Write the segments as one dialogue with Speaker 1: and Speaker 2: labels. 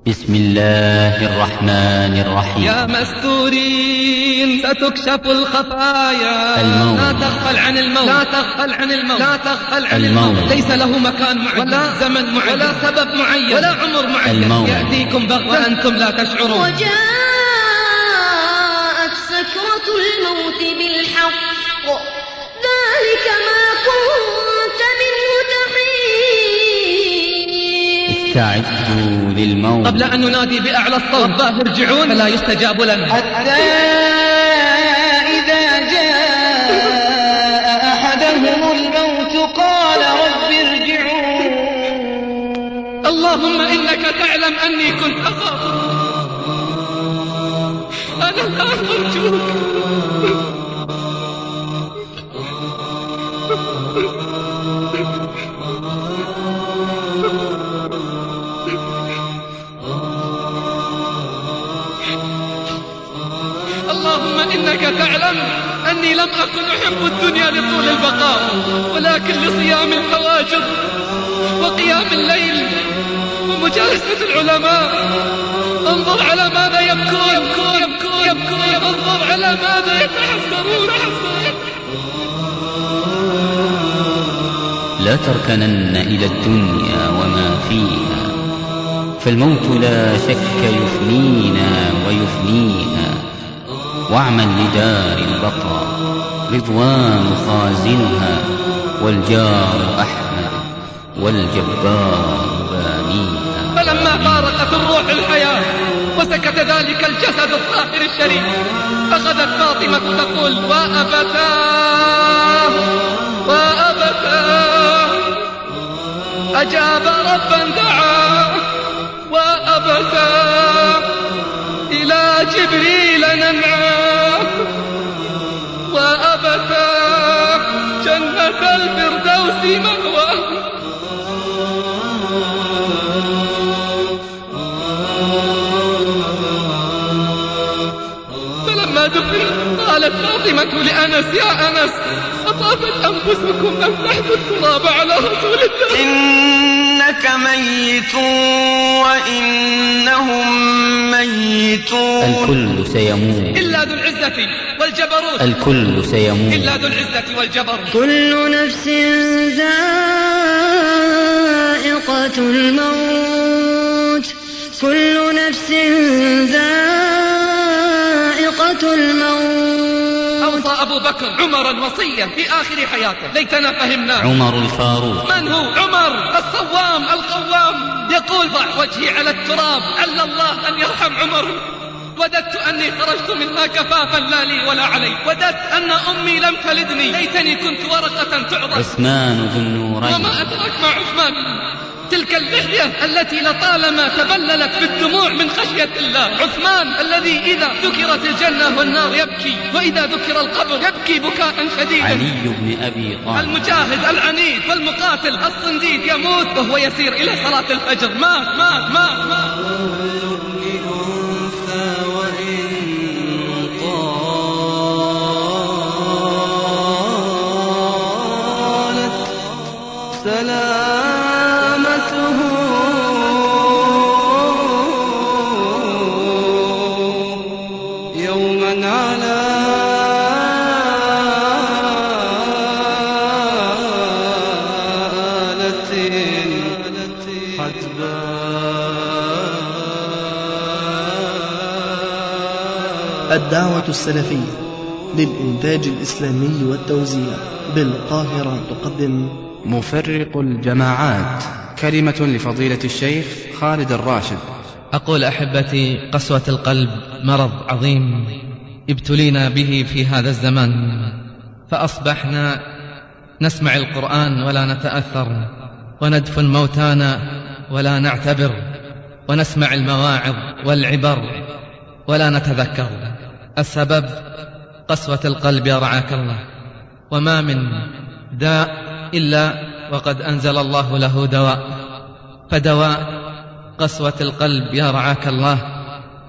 Speaker 1: بسم الله الرحمن الرحيم.
Speaker 2: يا مستورين ستكشف الخفايا، لا تغفل عن الموت، لا تغفل عن الموت، لا تغفل عن الموت. ليس له مكان معين ولا زمن معين ولا سبب معين ولا عمر معين، يأتيكم بغتة وأنتم لا تشعرون.
Speaker 3: وجاءت سكرة الموت بالحق ذلك ما كنت منه تحيد.
Speaker 1: استعدوا للموت
Speaker 2: قبل أن ننادي بأعلى الصوت رباه ارجعون فلا يستجاب لنا،
Speaker 4: حتى إذا جاء أحدهم الموت قال رب ارجعون.
Speaker 2: اللهم إنك تعلم أني كنت أخاف، أنا الآن أرجوك. اللهم إنك تعلم أني لم أكن أحب الدنيا لطول البقاء، ولكن لصيام الفواجر وقيام الليل ومجالسة العلماء. انظر على ماذا يبكون، انظر على ماذا يتحسرون.
Speaker 1: لا تركنن إلى الدنيا وما فيها، فالموت لا شك يفنينا ويفنيها. واعمل لدار البقاء رضوان خازنها، والجار أحمد والجبار بانيها.
Speaker 2: فلما فارقت الروح الحياة وسكت ذلك الجسد الطاهر الشريف، أخذت فاطمة تقول وأبتاه وأبتاه، أجاب ربا دعاه وأبتاه، إلى جبريل ننعاه وأبتاه، جنة الفردوس مأواه. فلما دفن قالت فاطمة لأنس يا أنس أطابت أنفسكم أن تحثوا التراب على رسول الله؟
Speaker 4: إنك ميت وإنهم ميتون.
Speaker 1: الكل سيموت
Speaker 2: إلا ذو العزة والجبروت،
Speaker 1: الكل سيموت
Speaker 2: إلا ذو العزة والجبروت.
Speaker 3: كل نفس ذائقة الموت، كل نفس ذائقة الموت.
Speaker 2: أوصى أبو بكر عمرا وصيا في آخر حياته ليتنا فهمناه.
Speaker 1: عمر الفاروق.
Speaker 2: من هو عمر؟ الصوام القوام، يقول ضع وجهي على التراب عل الله أن يرحم عمر. وددت أني خرجت منها كفافا لا لي ولا علي، وددت أن أمي لم تلدني، ليتني كنت ورقة تعضد.
Speaker 1: عثمان ذو النورين.
Speaker 2: وما أدرك مع عثمان؟ تلك اللحية التي لطالما تبللت بالدموع من خشية الله. عثمان الذي إذا ذكرت الجنة والنار يبكي، وإذا ذكر القبر يبكي بكاء شديدا.
Speaker 1: علي بن أبي طالب.
Speaker 2: المجاهد العنيد والمقاتل الصنديد يموت وهو يسير إلى صلاة الفجر. مات.
Speaker 4: سلامته يوما على آلة
Speaker 5: الدعوة السلفية للإنتاج الإسلامي والتوزيع بالقاهرة تقدم
Speaker 6: مفرق الجماعات، كلمة لفضيلة الشيخ خالد الراشد.
Speaker 7: أقول أحبتي، قسوة القلب مرض عظيم ابتلينا به في هذا الزمان، فأصبحنا نسمع القرآن ولا نتأثر، وندفن موتانا ولا نعتبر، ونسمع المواعظ والعبر ولا نتذكر. السبب قسوة القلب يا رعاك الله. وما من داء إلا وقد أنزل الله له دواء، فدواء قسوة القلب يا رعاك الله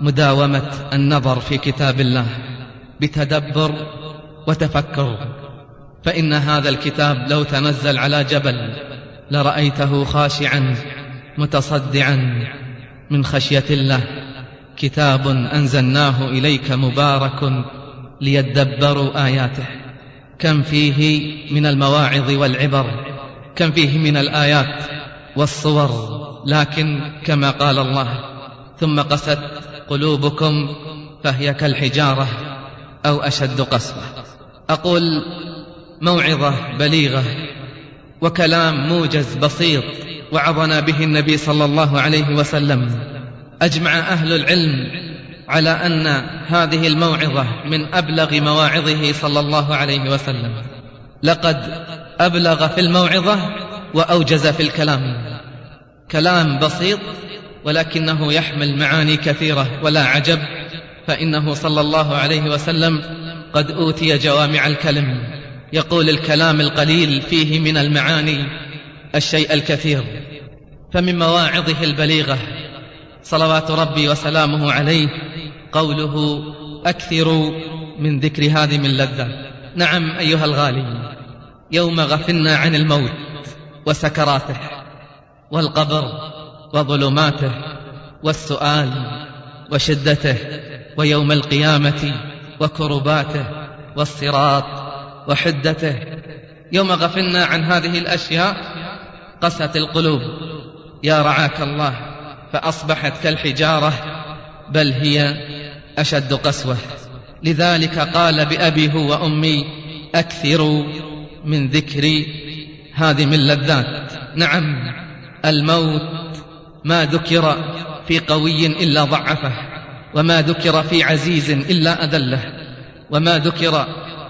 Speaker 7: مداومة النظر في كتاب الله بتدبر وتفكر، فإن هذا الكتاب لو تنزل على جبل لرأيته خاشعا متصدعا من خشية الله كتاب أنزلناه إليك مبارك ليدبروا آياته. كم فيه من المواعظ والعبر، كم فيه من الآيات والصور، لكن كما قال الله: ثم قست قلوبكم فهي كالحجارة أو أشد قسوة. أقول موعظة بليغة وكلام موجز بسيط وعظنا به النبي صلى الله عليه وسلم. أجمع أهل العلم على أن هذه الموعظة من أبلغ مواعظه صلى الله عليه وسلم. لقد أبلغ في الموعظة وأوجز في الكلام. كلام بسيط ولكنه يحمل معاني كثيرة، ولا عجب فإنه صلى الله عليه وسلم قد أوتي جوامع الكلم. يقول الكلام القليل فيه من المعاني الشيء الكثير. فمن مواعظه البليغة صلوات ربي وسلامه عليه قوله: أكثروا من ذكر هذه اللذة. نعم أيها الغالي، يوم غفلنا عن الموت وسكراته والقبر وظلماته والسؤال وشدته ويوم القيامة وكرباته والصراط وحدته، يوم غفلنا عن هذه الأشياء قست القلوب يا رعاك الله، فأصبحت كالحجارة بل هي أشد قسوة. لذلك قال بأبي هو وأمي: أكثروا من ذكر هذه اللذات. نعم، الموت ما ذكر في قوي إلا ضعفه، وما ذكر في عزيز إلا أذله، وما ذكر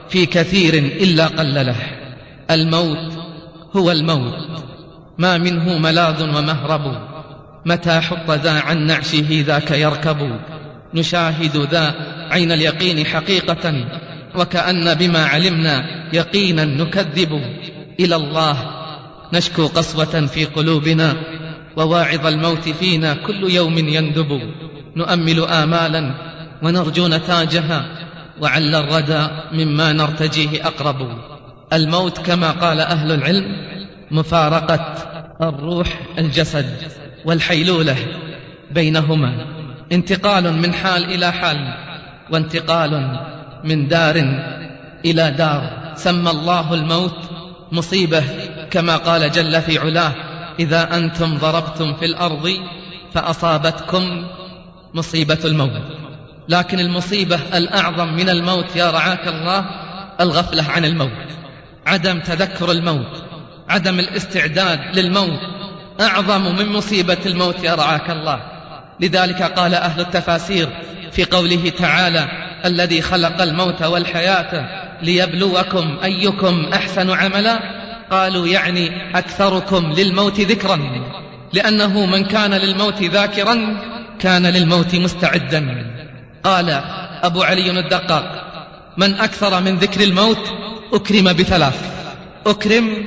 Speaker 7: في كثير إلا قلله. الموت هو الموت، ما منه ملاذ ومهرب، متى حط ذا عن نعشه ذاك يركب. نشاهد ذا عين اليقين حقيقة، وكأن بما علمنا يقينا نكذب. إلى الله نشكو قسوة في قلوبنا، وواعظ الموت فينا كل يوم يندب. نؤمل آمالا ونرجو نتاجها، وعل الردى مما نرتجيه أقرب. الموت كما قال أهل العلم مفارقة الروح الجسد، والحيلولة بينهما، انتقال من حال إلى حال، وانتقال من دار إلى دار. سمى الله الموت مصيبة كما قال جل في علاه: إذا أنتم ضربتم في الأرض فأصابتكم مصيبة الموت. لكن المصيبة الأعظم من الموت يا رعاك الله الغفلة عن الموت، عدم تذكر الموت، عدم الاستعداد للموت أعظم من مصيبة الموت يا رعاك الله. لذلك قال أهل التفاسير في قوله تعالى: الذي خلق الموت والحياة ليبلوكم أيكم أحسن عملا، قالوا يعني أكثركم للموت ذكرا، لأنه من كان للموت ذاكرا كان للموت مستعدا. قال أبو علي الدقاق: من أكثر من ذكر الموت أكرم بثلاث: أكرم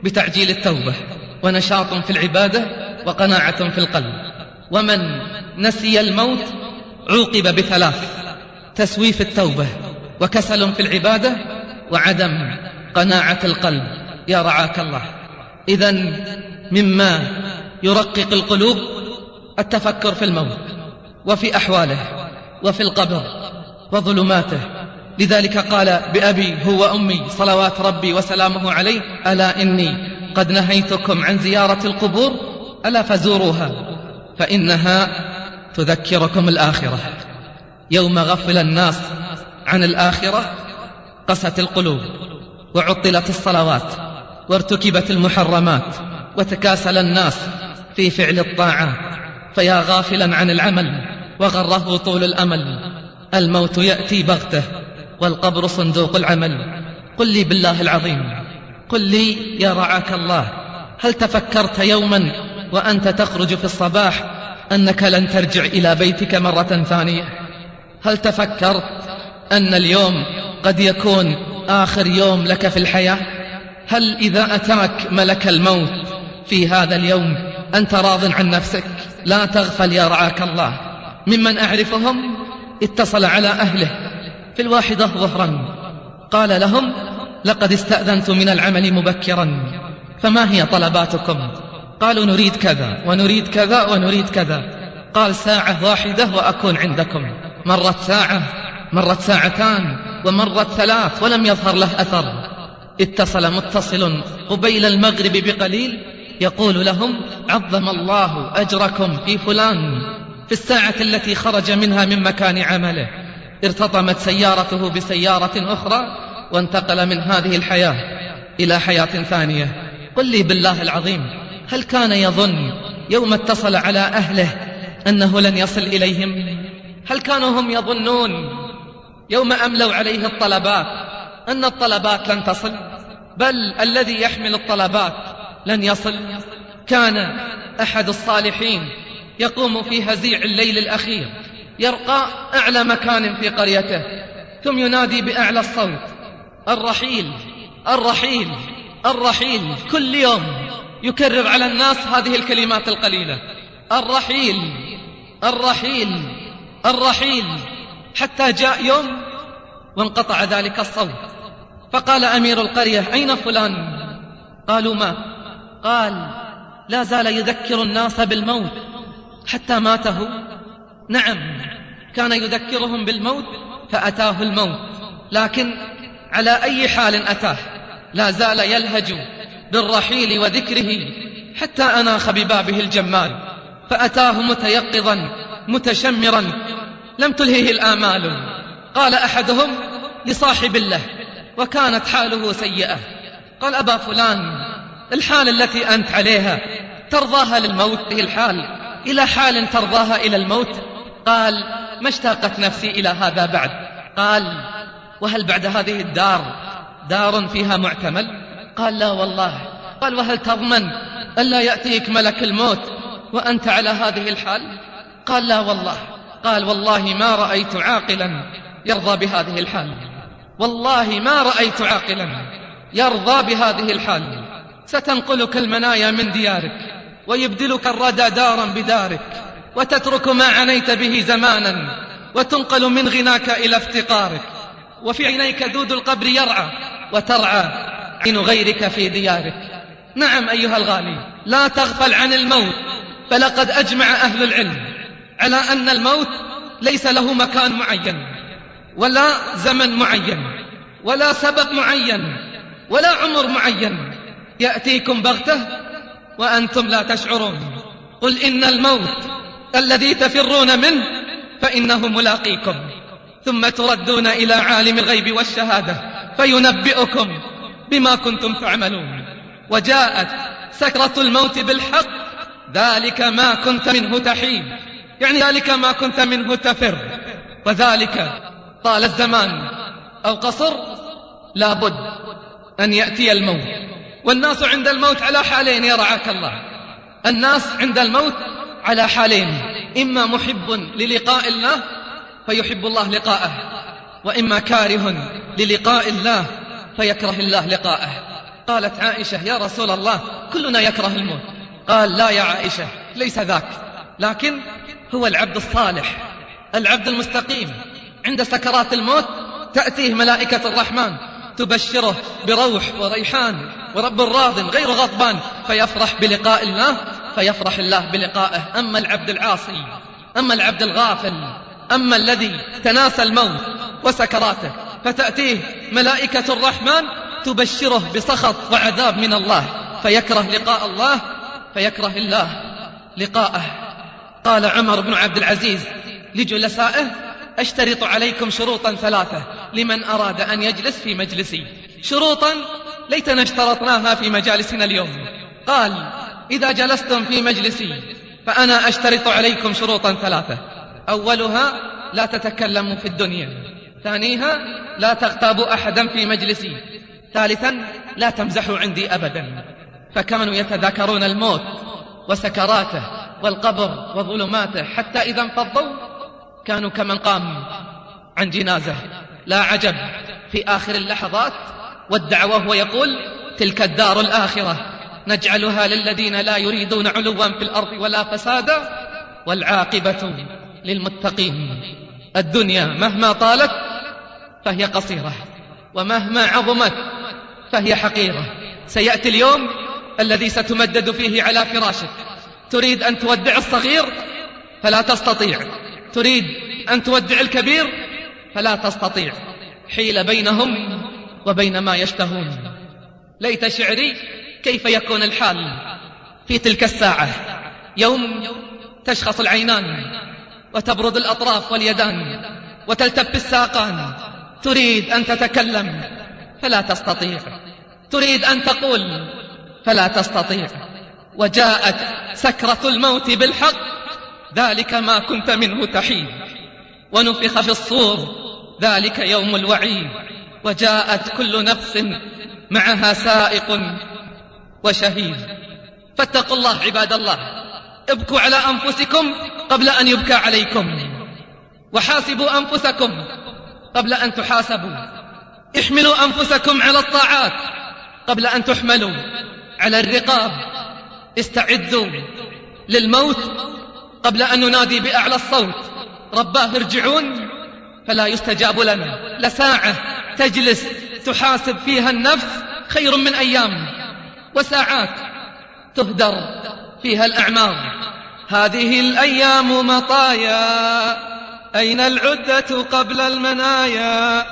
Speaker 7: بتعجيل التوبة، ونشاط في العبادة، وقناعة في القلب. ومن نسي الموت عوقب بثلاث: تسويف التوبة، وكسل في العبادة، وعدم قناعة القلب يا رعاك الله. إذن مما يرقق القلوب التفكر في الموت وفي أحواله وفي القبر وظلماته. لذلك قال بأبي هو وأمي صلوات ربي وسلامه عليه: ألا إني قد نهيتكم عن زيارة القبور، ألا فزوروها فإنها تذكركم الآخرة. يوم غفل الناس عن الآخرة قست القلوب، وعطلت الصلوات، وارتكبت المحرمات، وتكاسل الناس في فعل الطاعات. فيا غافلا عن العمل وغره طول الأمل، الموت يأتي بغته والقبر صندوق العمل. قل لي بالله العظيم، قل لي يا رعاك الله، هل تفكرت يوما وأنت تخرج في الصباح أنك لن ترجع إلى بيتك مرة ثانية؟ هل تفكرت أن اليوم قد يكون آخر يوم لك في الحياة؟ هل إذا أتاك ملك الموت في هذا اليوم أنت راض عن نفسك؟ لا تغفل يا رعاك الله. ممن أعرفهم اتصل على أهله في 1 ظهرا، قال لهم: لقد استأذنت من العمل مبكرا، فما هي طلباتكم؟ قالوا: نريد كذا ونريد كذا ونريد كذا. قال ساعة واحدة وأكون عندكم. مرت ساعة، مرت ساعتان، ومرت 3 ولم يظهر له أثر. اتصل متصل قبيل المغرب بقليل يقول لهم عظم الله أجركم في فلان. في الساعة التي خرج منها من مكان عمله ارتطمت سيارته بسيارة أخرى وانتقل من هذه الحياة إلى حياة ثانية. قل لي بالله العظيم، هل كان يظن يوم اتصل على أهله أنه لن يصل إليهم؟ هل كانوا هم يظنون يوم أملوا عليه الطلبات أن الطلبات لن تصل؟ بل الذي يحمل الطلبات لن يصل. كان أحد الصالحين يقوم في هزيع الليل الأخير، يرقى أعلى مكان في قريته، ثم ينادي بأعلى الصوت الرحيل الرحيل الرحيل. كل يوم يكرر على الناس هذه الكلمات القليلة: الرحيل الرحيل الرحيل، حتى جاء يوم وانقطع ذلك الصوت. فقال أمير القرية: أين فلان؟ قالوا: ما؟ قال: لا زال يذكر الناس بالموت حتى ماته. نعم، كان يذكرهم بالموت فأتاه الموت، لكن على أي حال أتاه لا زال يلهج بالرحيل وذكره حتى أناخ ببابه الجمال، فأتاه متيقظا متشمرا لم تلهه الآمال. قال أحدهم لصاحب له وكانت حاله سيئة، قال: أبا فلان، الحال التي أنت عليها ترضاها للموت؟ هي الحال إلى حال ترضاها إلى الموت؟ قال: ما اشتاقت نفسي إلى هذا بعد. قال: وهل بعد هذه الدار دار فيها معتمل؟ قال: لا والله. قال: وهل تضمن ألا يأتيك ملك الموت وأنت على هذه الحال؟ قال: لا والله. قال: والله ما رأيت عاقلا يرضى بهذه الحال، والله ما رأيت عاقلا يرضى بهذه الحال. ستنقلك المنايا من ديارك ويبدلك الردى دارا بدارك، وتترك ما عنيت به زمانا وتنقل من غناك إلى افتقارك، وفي عينيك دود القبر يرعى وترعى عين غيرك في ديارك. نعم أيها الغالي، لا تغفل عن الموت، فلقد أجمع أهل العلم على أن الموت ليس له مكان معين ولا زمن معين ولا سبب معين ولا عمر معين، يأتيكم بغتة وأنتم لا تشعرون. قل إن الموت الذي تفرون منه فإنه ملاقيكم، ثم تردون إلى عالم الغيب والشهادة فينبئكم بما كنتم تعملون. وجاءت سكرة الموت بالحق، ذلك ما كنت منه تحيد، يعني ذلك ما كنت منه تفر، وذلك طال الزمان أو قصر لابد أن يأتي الموت. والناس عند الموت على حالين يرعاك الله، الناس عند الموت على حالين: إما محب للقاء الله فيحب الله لقاءه، وإما كاره للقاء الله فيكره الله لقاءه. قالت عائشة: يا رسول الله، كلنا يكره الموت. قال: لا يا عائشة، ليس ذاك، لكن هو العبد الصالح العبد المستقيم عند سكرات الموت تأتيه ملائكة الرحمن تبشره بروح وريحان ورب راض غير غضبان، فيفرح بلقاء الله فيفرح الله بلقائه. أما العبد العاصي، أما العبد الغافل، أما الذي تناسى الموت وسكراته فتأتيه ملائكة الرحمن تبشره بسخط وعذاب من الله فيكره لقاء الله فيكره الله لقاءه. قال عمر بن عبد العزيز لجلسائه: أشترط عليكم شروطا 3 لمن أراد أن يجلس في مجلسي، شروطا ليتنا اشترطناها في مجالسنا اليوم. قال: إذا جلستم في مجلسي فأنا أشترط عليكم شروطا 3: أولها لا تتكلموا في الدنيا، ثانيها لا تغتابوا أحدا في مجلسي، ثالثا لا تمزحوا عندي أبدا. فكانوا يتذاكرون الموت وسكراته والقبر وظلماته، حتى إذا انفضوا كانوا كمن قام عن جنازة. لا عجب في آخر اللحظات ودع وهو يقول: تلك الدار الآخرة نجعلها للذين لا يريدون علوا في الأرض ولا فسادا والعاقبة للمتقين. الدنيا مهما طالت فهي قصيرة، ومهما عظمت فهي حقيرة. سيأتي اليوم الذي ستمدد فيه على فراشك، تريد أن تودع الصغير فلا تستطيع. تريد أن تودع الكبير فلا تستطيع. حيل بينهم وبين ما يشتهون. ليت شعري كيف يكون الحال في تلك الساعة، يوم تشخص العينان وتبرد الأطراف واليدان وتلتف الساقان. تريد أن تتكلم فلا تستطيع، تريد أن تقول فلا تستطيع. وجاءت سكرة الموت بالحق، ذلك ما كنت منه تحيد. ونفخ في الصور، ذلك يوم الوعيد. وجاءت كل نفس معها سائق وشهيد. فاتقوا الله عباد الله، ابكوا على أنفسكم قبل أن يبكى عليكم، وحاسبوا أنفسكم قبل أن تحاسبوا. احملوا أنفسكم على الطاعات قبل أن تحملوا على الرقاب. استعدوا للموت قبل أن ننادي بأعلى الصوت رباه ارجعون فلا يستجاب لنا. لساعة تجلس تحاسب فيها النفس خير من أيام، وساعات تهدر فيها الأعمار. هذه الأيام مطايا، أين العدة قبل المنايا؟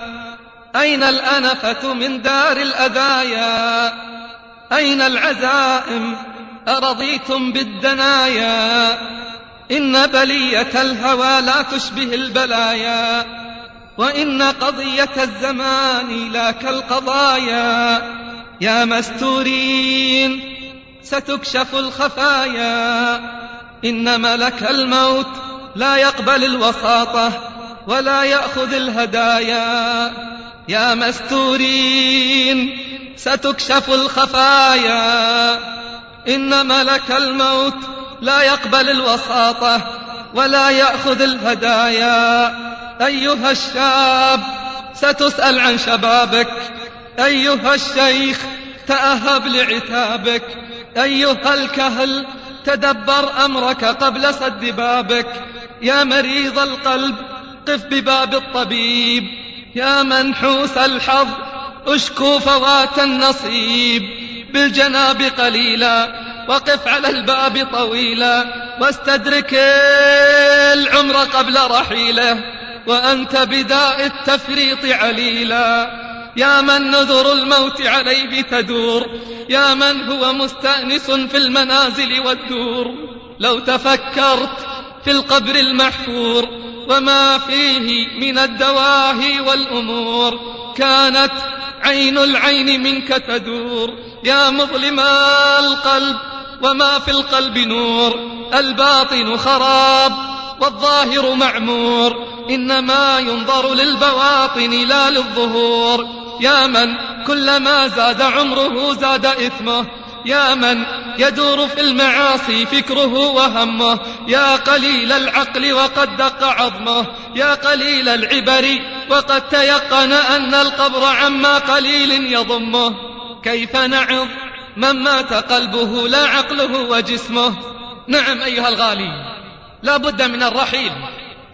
Speaker 7: أين الأنفة من دار الأذايا؟ أين العزائم أرضيتم بالدنايا؟ إن بلية الهوى لا تشبه البلايا، وإن قضية الزمان لا كالقضايا. يا مستورين ستكشف الخفايا، إن ملك الموت لا يقبل الوساطة ولا يأخذ الهدايا. يا مستورين ستكشف الخفايا، إن ملك الموت لا يقبل الوساطة ولا يأخذ الهدايا. أيها الشاب ستسأل عن شبابك، أيها الشيخ تأهب لعتابك، أيها الكهل تدبر أمرك قبل سد بابك. يا مريض القلب قف بباب الطبيب، يا منحوس الحظ اشكو فوات النصيب. بالجناب قليلا وقف على الباب طويلا، واستدرك العمر قبل رحيله وأنت بداء التفريط عليلا. يا من نذر الموت عليه تدور، يا من هو مستأنس في المنازل والدور. لو تفكرت في القبر المحفور وما فيه من الدواهي والأمور، كانت عين العين منك تدور. يا مظلم القلب وما في القلب نور، الباطن خراب والظاهر معمور. إنما ينظر للبواطن لا للظهور. يا من كلما زاد عمره زاد إثمه، يا من يدور في المعاصي فكره وهمه. يا قليل العقل وقد دق عظمه، يا قليل العبر وقد تيقن أن القبر عما قليل يضمه. كيف نعظ من مات قلبه لا عقله وجسمه؟ نعم أيها الغالي، لا بد من الرحيل،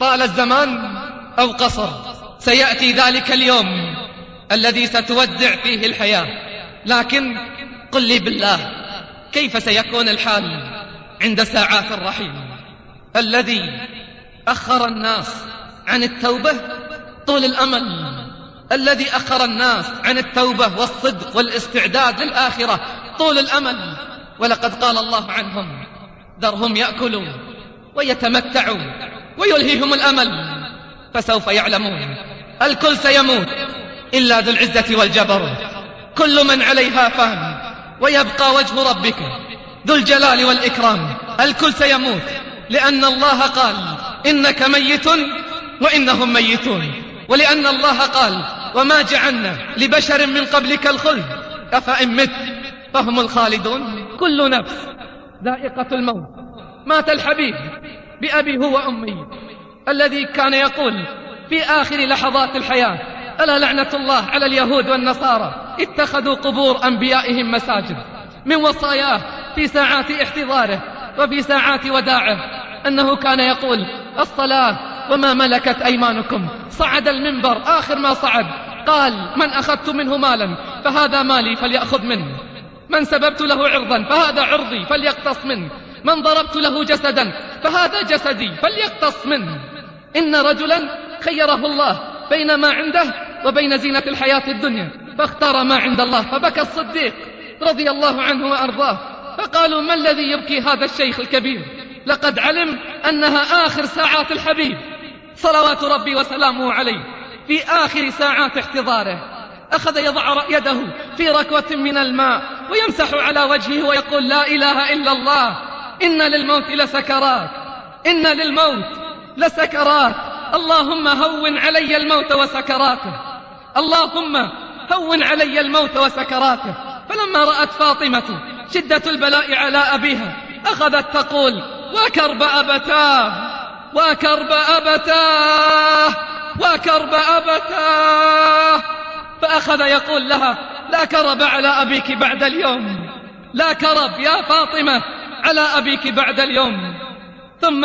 Speaker 7: طال الزمان أو قصر. سيأتي ذلك اليوم الذي ستودع فيه الحياة. لكن قل لي بالله، كيف سيكون الحال عند ساعات الرحيل؟ الذي أخر الناس عن التوبة طول الأمل، الذي أخر الناس عن التوبة والصدق والاستعداد للآخرة طول الأمل. ولقد قال الله عنهم: ذرهم يأكلوا ويتمتعوا ويلهيهم الأمل فسوف يعلمون. الكل سيموت إلا ذو العزة والجبروت. كل من عليها فان ويبقى وجه ربك ذو الجلال والإكرام. الكل سيموت، لأن الله قال: إنك ميت وإنهم ميتون. ولأن الله قال: وما جعلنا لبشر من قبلك الخلد أفإن مت فهم الخالدون. كل نفس ذائقة الموت. مات الحبيب بأبي هو وأمي، الذي كان يقول في آخر لحظات الحياة: ألا لعنة الله على اليهود والنصارى اتخذوا قبور أنبيائهم مساجد. من وصاياه في ساعات احتضاره وفي ساعات وداعه أنه كان يقول: الصلاة وما ملكت أيمانكم. صعد المنبر، آخر ما صعد قال: من أخذت منه مالا فهذا مالي فليأخذ منه، من سببت له عرضا فهذا عرضي فليقتص منه، من ضربت له جسدا
Speaker 2: فهذا جسدي فليقتص منه. إن رجلا خيره الله بين ما عنده وبين زينة الحياة الدنيا فاختار ما عند الله، فبكى الصديق رضي الله عنه وأرضاه، فقالوا: ما الذي يبكي هذا الشيخ الكبير؟ لقد علم أنها آخر ساعات الحبيب صلوات ربي وسلامه عليه، في آخر ساعات احتضاره. أخذ يضع يده في ركوة من الماء ويمسح على وجهه ويقول: لا إله إلا الله، إن للموت لسكرات، إن للموت لسكرات، اللهم هون علي الموت وسكراته، اللهم هون علي الموت وسكراته. فلما رأت فاطمة شدة البلاء على أبيها أخذت تقول: وكرب أبتاه، وكرب أبتاه، وكرب أبتاه. فأخذ يقول لها: لا كرب على أبيك بعد اليوم، لا كرب يا فاطمة على أبيك بعد اليوم. ثم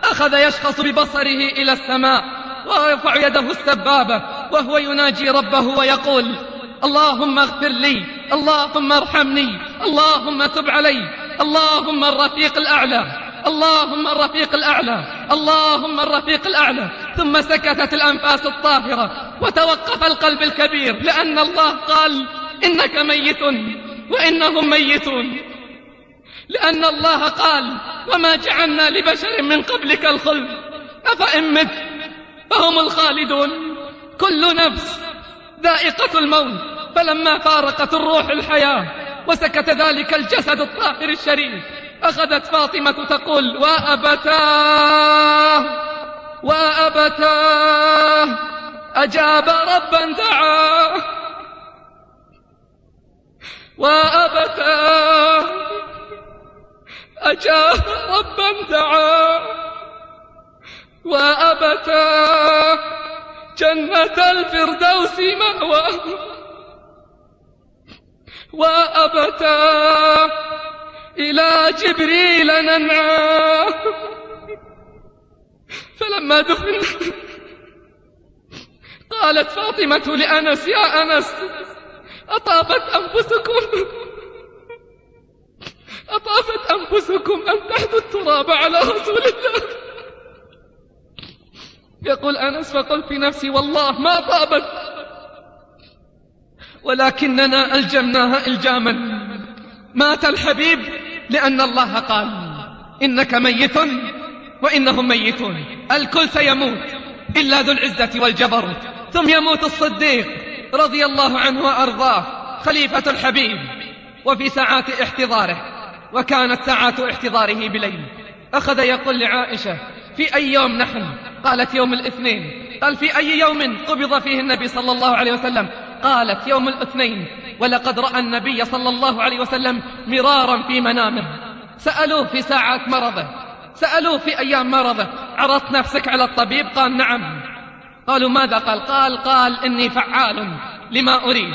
Speaker 2: أخذ يشخص ببصره إلى السماء ويرفع يده السبابة وهو يناجي ربه ويقول: اللهم اغفر لي، اللهم ارحمني، اللهم تب علي، اللهم الرفيق الأعلى، اللهم الرفيق الأعلى، اللهم الرفيق الأعلى. ثم سكتت الأنفاس الطاهرة وتوقف القلب الكبير، لأن الله قال: إنك ميت وإنهم ميتون، لأن الله قال: وما جعلنا لبشر من قبلك الخلد أفإن مت فهم الخالدون، كل نفس ذائقة الموت. فلما فارقت الروح الحياة وسكت ذلك الجسد الطاهر الشريف أخذت فاطمة تقول: وأبتاه، وأبتاه، أجاب ربا دعاه، وأبتاه، أجاب ربا دعاه، وأبتاه، جنة الفردوس مأواه، وأبتاه، إلى جبريل ننعاه. فلما دفن قالت فاطمة لأنس: يا أنس، أطابت أنفسكم أن تحثوا التراب على رسول الله. يقول أنس: فقلت في نفسي: والله ما طابت، ولكننا ألجمناها إلجاما. مات الحبيب لأن الله قال: إنك ميت وإنهم ميتون. الكل سيموت إلا ذو العزة والجبروت. ثم يموت الصديق رضي الله عنه وأرضاه خليفة الحبيب، وفي ساعات احتضاره، وكانت ساعات احتضاره بليل، أخذ يقول لعائشة: في أي يوم نحن؟ قالت: يوم الاثنين. قال: في أي يوم قبض فيه النبي صلى الله عليه وسلم؟ قالت: يوم الاثنين. ولقد رأى النبي صلى الله عليه وسلم مرارا في منامه. سألوه في ساعات مرضه، سألوه في أيام مرضه: عرضت نفسك على الطبيب؟ قال: نعم. قالوا: ماذا قال؟ قال: إني فعال لما أريد.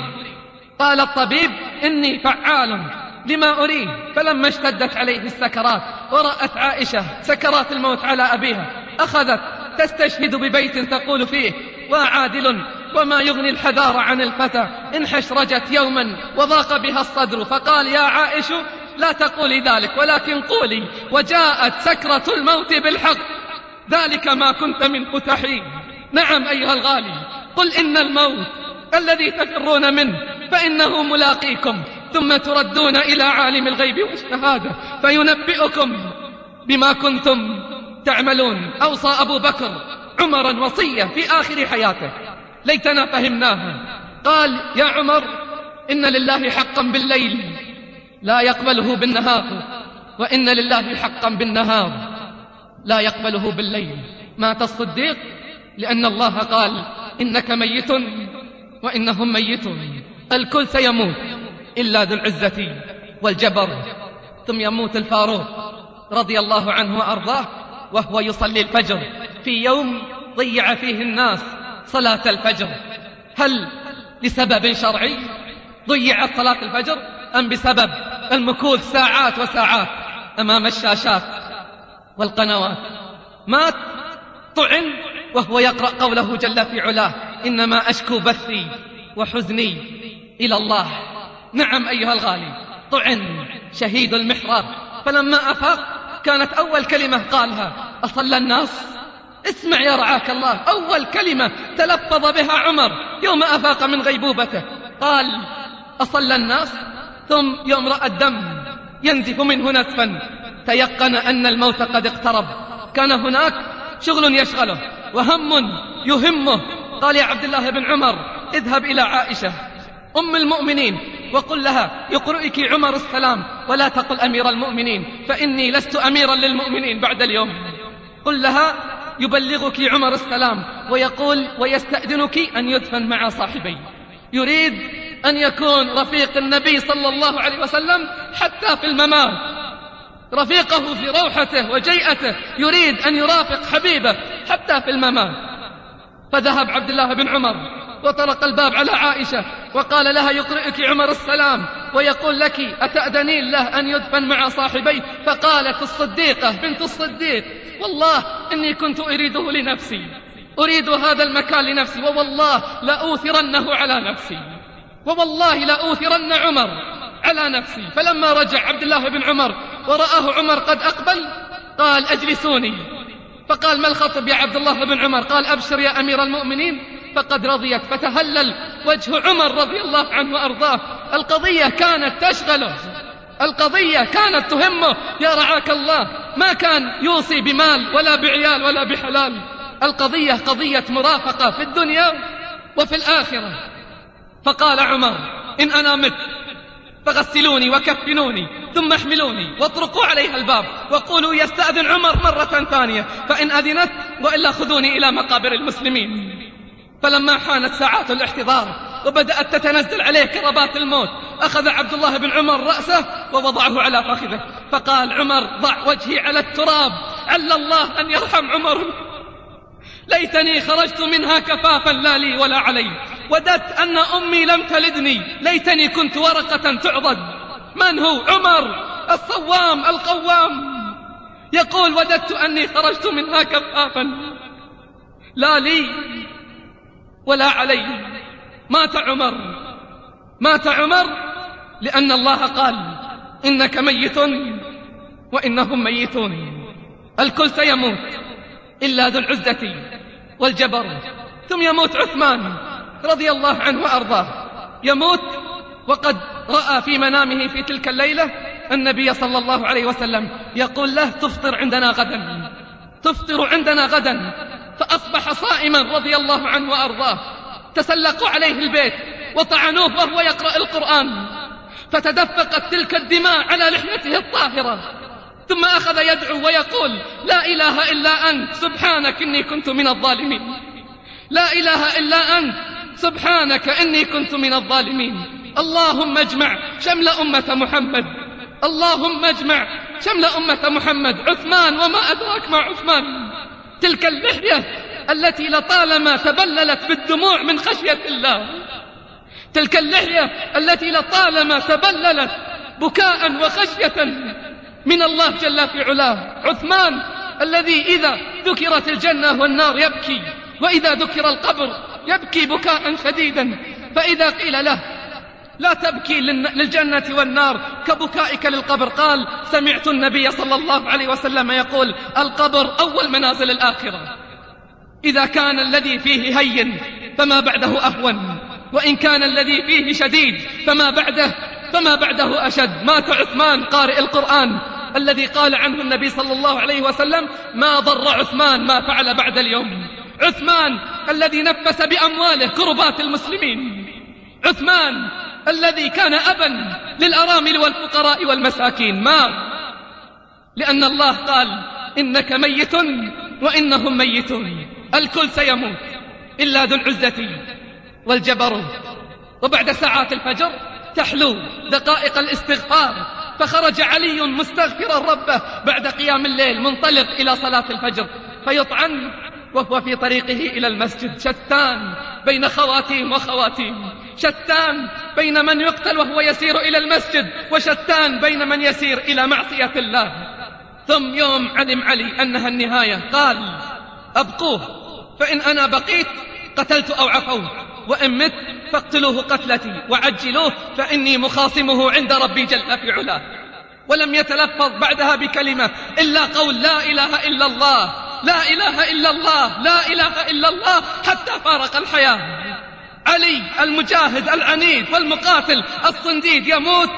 Speaker 2: قال الطبيب: إني فعال لما أريد. فلما اشتدت عليه السكرات ورأت عائشة سكرات الموت على أبيها أخذت تستشهد ببيت تقول فيه: وعادل وما يغني الحذار عن الفتى إن حشرجت يوما وضاق بها الصدر. فقال: يا عائش، لا تقولي ذلك، ولكن قولي: وجاءت سكرة الموت بالحق، ذلك ما كنت منه تحيد. نعم أيها الغالي، قل إن الموت الذي تفرون منه فإنه ملاقيكم، ثم تردون إلى عالم الغيب والشهادة فينبئكم بما كنتم تعملون. أوصى أبو بكر عمرا وصية في آخر حياته ليتنا فهمناها. قال: يا عمر، إن لله حقا بالليل لا يقبله بالنهار، وإن لله حقا بالنهار لا يقبله بالليل. مات الصديق لأن الله قال: إنك ميت وإنهم ميتون. الكل سيموت إلا ذو العزة والجبر. ثم يموت الفاروق رضي الله عنه وأرضاه وهو يصلي الفجر في يوم ضيع فيه الناس صلاة الفجر. هل لسبب شرعي ضيعت صلاة الفجر، أم بسبب المكوث ساعات وساعات أمام الشاشات والقنوات؟ مات، طعن وهو يقرأ قوله جل في علاه: إنما أشكو بثي وحزني إلى الله. نعم أيها الغالي، طعن شهيد المحراب. فلما أفاق كانت أول كلمة قالها: أصلى الناس؟ اسمع يا رعاك الله، أول كلمة تلفظ بها عمر يوم أفاق من غيبوبته قال: أصلى الناس؟ ثم يوم رأى الدم ينزف منه نزفا تيقن أن الموت قد اقترب. كان هناك شغل يشغله وهم يهمه. قال: يا عبد الله بن عمر، اذهب إلى عائشة أم المؤمنين وقل لها يقرئك عمر السلام، ولا تقل أمير المؤمنين، فإني لست أميرا للمؤمنين بعد اليوم. قل لها يبلغك عمر السلام ويقول ويستأذنك أن يدفن مع صاحبي. يريد أن يكون رفيق النبي صلى الله عليه وسلم حتى في الممات، رفيقه في روحته وجيئته، يريد أن يرافق حبيبه حتى في الممات. فذهب عبد الله بن عمر وطرق الباب على عائشة وقال لها يقرئك عمر السلام ويقول لك أتأذنين له أن يدفن مع صاحبي؟ فقالت الصديقة بنت الصديق: والله إني كنت أريده لنفسي، أريد هذا المكان لنفسي، ووالله لأوثرنه على نفسي، ووالله لأوثرن عمر على نفسي. فلما رجع عبد الله بن عمر ورآه عمر قد أقبل قال: أجلسوني. فقال: ما الخطب يا عبد الله بن عمر؟ قال: أبشر يا أمير المؤمنين فقد رضيت. فتهلل وجه عمر رضي الله عنه وأرضاه. القضية كانت تشغله، القضية كانت تهمه يا رعاك الله، ما كان يوصي بمال ولا بعيال ولا بحلال. القضية قضية مرافقة في الدنيا وفي الآخرة. فقال عمر: إن أنا مت فغسلوني وكفنوني ثم احملوني واطرقوا عليها الباب وقولوا يستأذن عمر مرة ثانية، فإن أذنت وإلا خذوني إلى مقابر المسلمين. فلما حانت ساعات الاحتضار وبدأت تتنزل عليه كربات الموت، أخذ عبد الله بن عمر رأسه ووضعه على فخذه، فقال عمر: ضع وجهي على التراب، عل الله أن يرحم عمر، ليتني خرجت منها كفافا لا لي ولا علي، وددت أن أمي لم تلدني، ليتني كنت ورقة تعضد. من هو؟ عمر الصوام القوام، يقول: وددت أني خرجت منها كفافا لا لي ولا علي. مات عمر، مات عمر لأن الله قال: إنك ميت وإنهم ميتون. الكل سيموت إلا ذو العزة والجبر. ثم يموت عثمان رضي الله عنه وأرضاه، يموت وقد رأى في منامه في تلك الليلة النبي صلى الله عليه وسلم يقول له: تفطر عندنا غدا، تفطر عندنا غدا. فأصبح صائما رضي الله عنه وأرضاه. تسلقوا عليه البيت وطعنوه وهو يقرأ القرآن، فتدفقت تلك الدماء على لحيته الطاهرة. ثم أخذ يدعو ويقول: لا إله إلا أنت سبحانك إني كنت من الظالمين، لا إله إلا أنت سبحانك إني كنت من الظالمين. اللهم اجمع شمل أمة محمد، اللهم اجمع شمل أمة محمد. عثمان، وما أدراك ما عثمان، تلك اللحية التي لطالما تبللت بالدموع من خشية الله، تلك اللحية التي لطالما تبللت بكاء وخشية من الله جل في علاه. عثمان الذي إذا ذكرت الجنة والنار يبكي، وإذا ذكر القبر يبكي بكاء شديدا. فإذا قيل له: لا تبكي للجنة والنار كبكائك للقبر، قال: سمعت النبي صلى الله عليه وسلم يقول: القبر أول منازل الآخرة، إذا كان الذي فيه هين فما بعده أهون، وإن كان الذي فيه شديد فما بعده أشد. مات عثمان قارئ القرآن الذي قال عنه النبي صلى الله عليه وسلم: ما ضر عثمان ما فعل بعد اليوم. عثمان الذي نفس بأمواله كربات المسلمين، عثمان الذي كان أبا للأرامل والفقراء والمساكين، مات لأن الله قال: إنك ميت وإنهم ميتون. الكل سيموت إلا ذو العزة والجبروت. وبعد ساعات الفجر تحلو دقائق الاستغفار، فخرج علي مستغفرا ربه بعد قيام الليل منطلق إلى صلاة الفجر، فيطعن وهو في طريقه إلى المسجد. شتان بين خواتيم وخواتيم، شتان بين من يقتل وهو يسير إلى المسجد، وشتان بين من يسير إلى معصية الله. ثم يوم علم علي أنها النهاية قال: أبقوه، فإن أنا بقيت قتلت أو عفوت، وإن مت فاقتلوه قتلتي وعجلوه، فإني مخاصمه عند ربي جل في علاه. ولم يتلفظ بعدها بكلمة إلا قول لا إله إلا الله، لا إله إلا الله، لا إله إلا الله، حتى فارق الحياة. علي المجاهد العنيد والمقاتل الصنديد يموت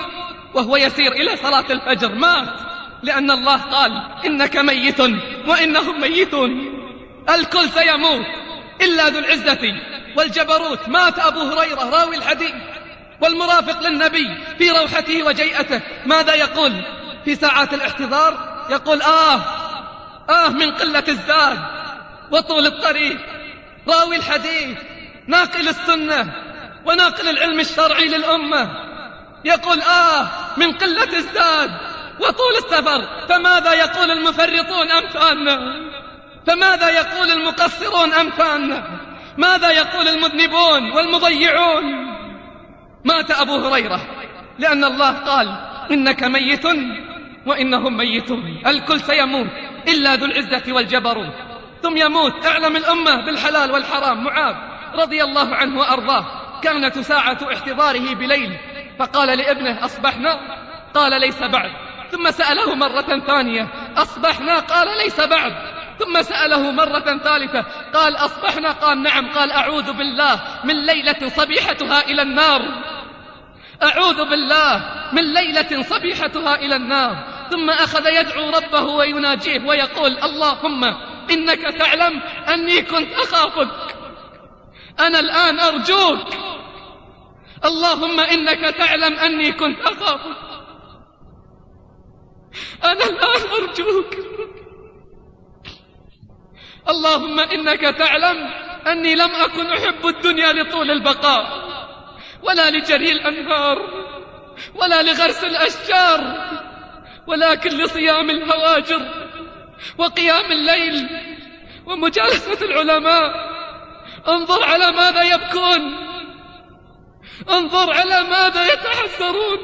Speaker 2: وهو يسير إلى صلاة الفجر، مات لأن الله قال إنك ميت وإنهم ميتون. الكل سيموت إلا ذو العزة والجبروت. مات أبو هريرة راوي الحديث والمرافق للنبي في روحته وجيئته، ماذا يقول في ساعات الاحتضار؟ يقول من قلة الزاد وطول الطريق. راوي الحديث ناقل السنة وناقل العلم الشرعي للأمة يقول من قلة الزاد وطول السفر. فماذا يقول المفرطون أمثالنا؟ فماذا يقول المقصرون أمثالنا؟ ماذا يقول المذنبون والمضيعون؟ مات أبو هريرة لأن الله قال إنك ميت وإنهم ميتون. الكل سيموت إلا ذو العزة والجبروت. ثم يموت أعلم الأمة بالحلال والحرام معاذ رضي الله عنه وأرضاه. كانت ساعة احتضاره بليل فقال لابنه أصبحنا؟ قال ليس بعد. ثم سأله مرة ثانية أصبحنا؟ قال ليس بعد. ثم سأله مرة ثالثة قال أصبحنا؟ قال نعم. قال أعوذ بالله من ليلة صبيحتها إلى النار، أعوذ بالله من ليلة صبيحتها إلى النار. ثم أخذ يدعو ربه ويناجيه ويقول اللهم إنك تعلم أني كنت أخافك، أنا الآن أرجوك، اللهم إنك تعلم أني كنت أخافك، أنا الآن أرجوك، اللهم إنك تعلم أني لم أكن أحب الدنيا لطول البقاء ولا لجري الأنهار ولا لغرس الأشجار، ولكن لصيام الهواجر وقيام الليل ومجالسة العلماء. انظر على ماذا يبكون، انظر على ماذا يتحسرون.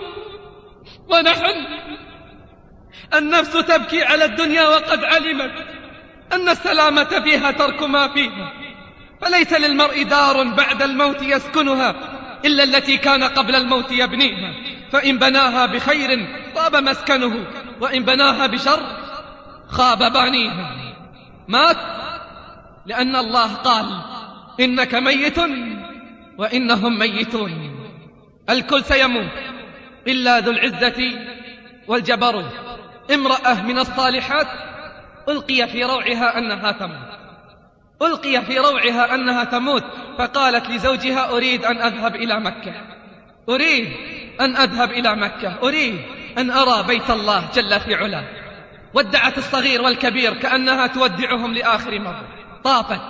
Speaker 2: ونحن النفس تبكي على الدنيا وقد علمت أن السلامة فيها ترك ما فيها، فليس للمرء دار بعد الموت يسكنها إلا التي كان قبل الموت يبنيها، فإن بناها بخير طاب مسكنه وإن بناها بشر خاب بانيها. مات لأن الله قال إنك ميت وإنهم ميتون. الكل سيموت إلا ذو العزة والجبروت. امرأة من الصالحات ألقي في روعها أنها تموت، ألقي في روعها أنها تموت، فقالت لزوجها أريد أن أذهب إلى مكة، أريد أن أذهب إلى مكة، أريد أن أرى بيت الله جل في علاه. ودعت الصغير والكبير كأنها تودعهم لآخر مرة، طافت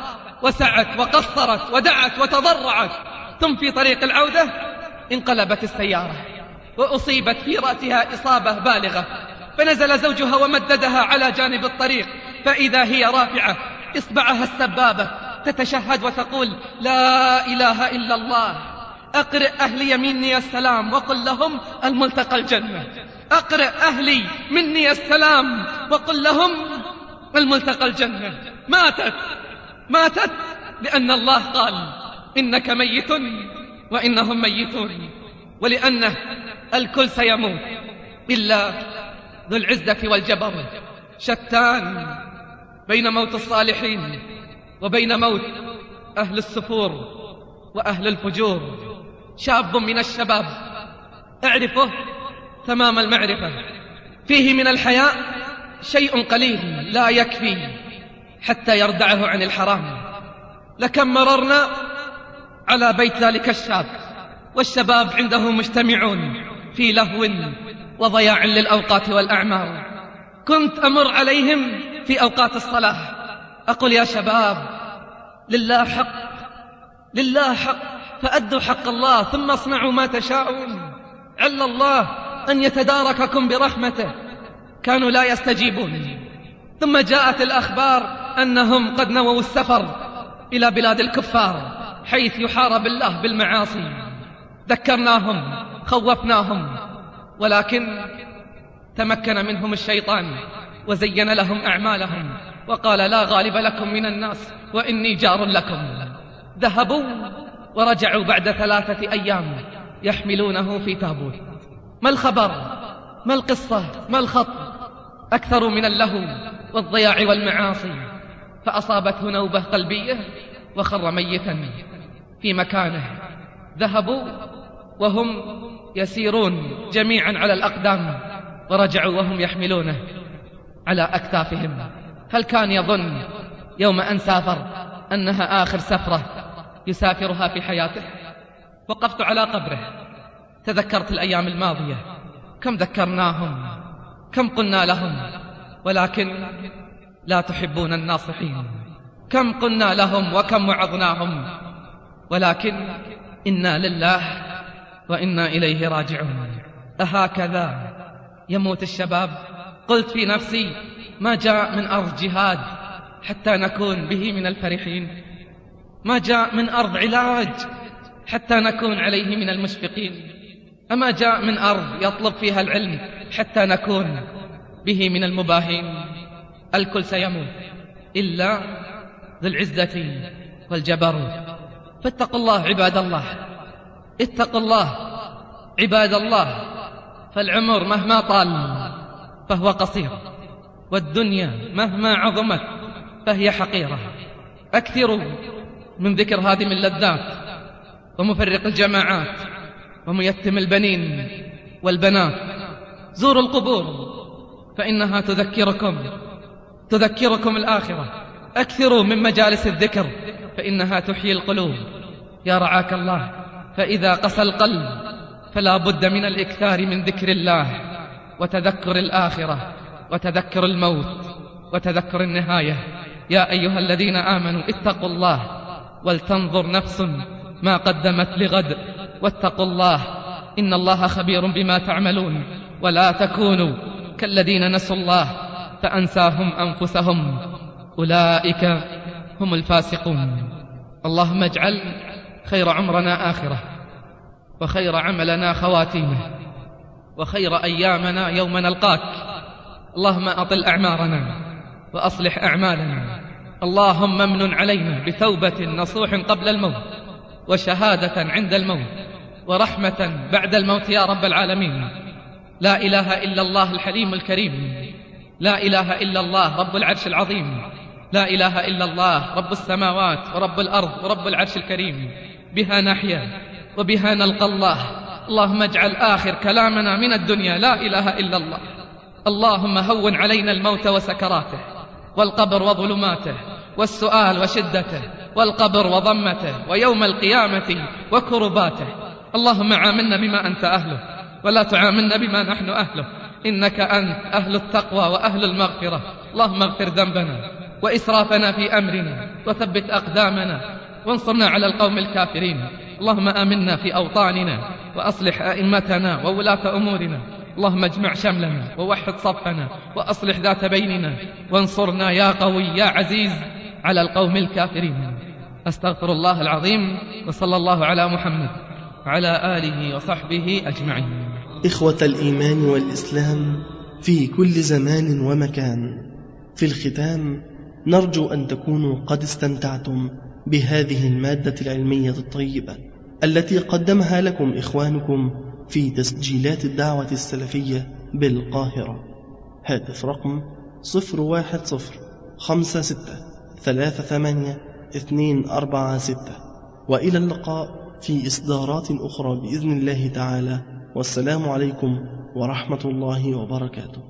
Speaker 2: وسعت وقصرت ودعت وتضرعت. ثم في طريق العودة انقلبت السيارة وأصيبت في رأسها إصابة بالغة، فنزل زوجها ومددها على جانب الطريق، فإذا هي رافعة إصبعها السبابة تتشهد وتقول لا إله إلا الله. أقرئ أهلي مني السلام وقل لهم الملتقى الجنة، أقرئ أهلي مني السلام وقل لهم الملتقى الجنة. ماتت لأن الله قال إنك ميت وإنهم ميتون، ولأنه الكل سيموت إلا ذو العزة والجبروت. شتان بين موت الصالحين وبين موت أهل السفور وأهل الفجور. شاب من الشباب أعرفه تمام المعرفة، فيه من الحياء شيء قليل لا يكفي حتى يردعه عن الحرام. لكم مررنا على بيت ذلك الشاب والشباب عنده مجتمعون في لهو وضياع للأوقات والأعمار. كنت أمر عليهم في أوقات الصلاة أقول يا شباب لله حق، لله حق، فأدوا حق الله ثم اصنعوا ما تشاءون، عل الله أن يتدارككم برحمته. كانوا لا يستجيبون. ثم جاءت الأخبار أنهم قد نووا السفر إلى بلاد الكفار حيث يحارب الله بالمعاصي. ذكرناهم خوفناهم، ولكن تمكن منهم الشيطان وزين لهم أعمالهم وقال لا غالب لكم من الناس وإني جار لكم. ذهبوا ورجعوا بعد 3 أيام يحملونه في تابوت. ما الخبر؟ ما القصة؟ ما الخط؟ أكثروا من اللهو والضياع والمعاصي، فأصابته نوبة قلبية وخر ميتا في مكانه. ذهبوا وهم يسيرون جميعا على الأقدام، ورجعوا وهم يحملونه على أكتافهم. هل كان يظن يوم أن سافر أنها آخر سفرة يسافرها في حياته؟ وقفت على قبره، تذكرت الأيام الماضية، كم ذكرناهم، كم قلنا لهم، ولكن لا تحبون الناصحين. كم قلنا لهم وكم وعظناهم، ولكن إنا لله وإنا إليه راجعون. أهكذا يموت الشباب؟ قلت في نفسي ما جاء من أرض جهاد حتى نكون به من الفرحين، ما جاء من أرض علاج حتى نكون عليه من المشفقين، أما جاء من أرض يطلب فيها العلم حتى نكون به من المباهين. الكل سيموت إلا ذو العزة والجبروت. فاتقوا الله عباد الله، اتقوا الله عباد الله، فالعمر مهما طال فهو قصير، والدنيا مهما عظمت فهي حقيرة. أكثروا من ذكر هادم اللذات ومفرق الجماعات وميتم البنين والبنات. زوروا القبور فإنها تذكركم الآخرة. أكثروا من مجالس الذكر فإنها تحيي القلوب. يا رعاك الله، فإذا قسى القلب فلا بد من الإكثار من ذكر الله وتذكر الآخرة وتذكر الموت وتذكر النهاية. يا أيها الذين آمنوا اتقوا الله ولتنظر نفس ما قدمت لغد، واتقوا الله إن الله خبير بما تعملون. ولا تكونوا كالذين نسوا الله فأنساهم أنفسهم، أولئك هم الفاسقون. اللهم اجعل خير عمرنا آخرة، وخير عملنا خواتيمه، وخير أيامنا يوم نلقاك. اللهم أطل أعمارنا وأصلح أعمالنا. اللهم امن علينا بتوبة نصوح قبل الموت، وشهادة عند الموت، ورحمة بعد الموت يا رب العالمين. لا إله إلا الله الحليم الكريم، لا إله إلا الله رب العرش العظيم، لا إله إلا الله رب السماوات ورب الأرض ورب العرش الكريم. بها نحيا وبها نلقى الله. اللهم اجعل آخر كلامنا من الدنيا لا إله إلا الله. اللهم هون علينا الموت وسكراته، والقبر وظلماته، والسؤال وشدته، والقبر وضمته، ويوم القيامة وكرباته. اللهم عاملنا بما أنت أهله، ولا تعاملنا بما نحن أهله، إنك أنت أهل التقوى وأهل المغفرة. اللهم اغفر ذنبنا وإسرافنا في أمرنا، وثبت أقدامنا، وانصرنا على القوم الكافرين. اللهم آمنا في أوطاننا، وأصلح أئمتنا وولاة أمورنا. اللهم اجمع شملنا ووحد صفنا، وأصلح ذات بيننا، وانصرنا يا قوي يا عزيز على القوم الكافرين. أستغفر الله العظيم، وصلى الله على محمد وعلى آله وصحبه أجمعين.
Speaker 5: إخوة الإيمان والإسلام في كل زمان ومكان، في الختام نرجو أن تكونوا قد استمتعتم بهذه المادة العلمية الطيبة التي قدمها لكم إخوانكم في تسجيلات الدعوة السلفية بالقاهرة. هاتف رقم 010-56-38-246. وإلى اللقاء في إصدارات أخرى بإذن الله تعالى، والسلام عليكم ورحمة الله وبركاته.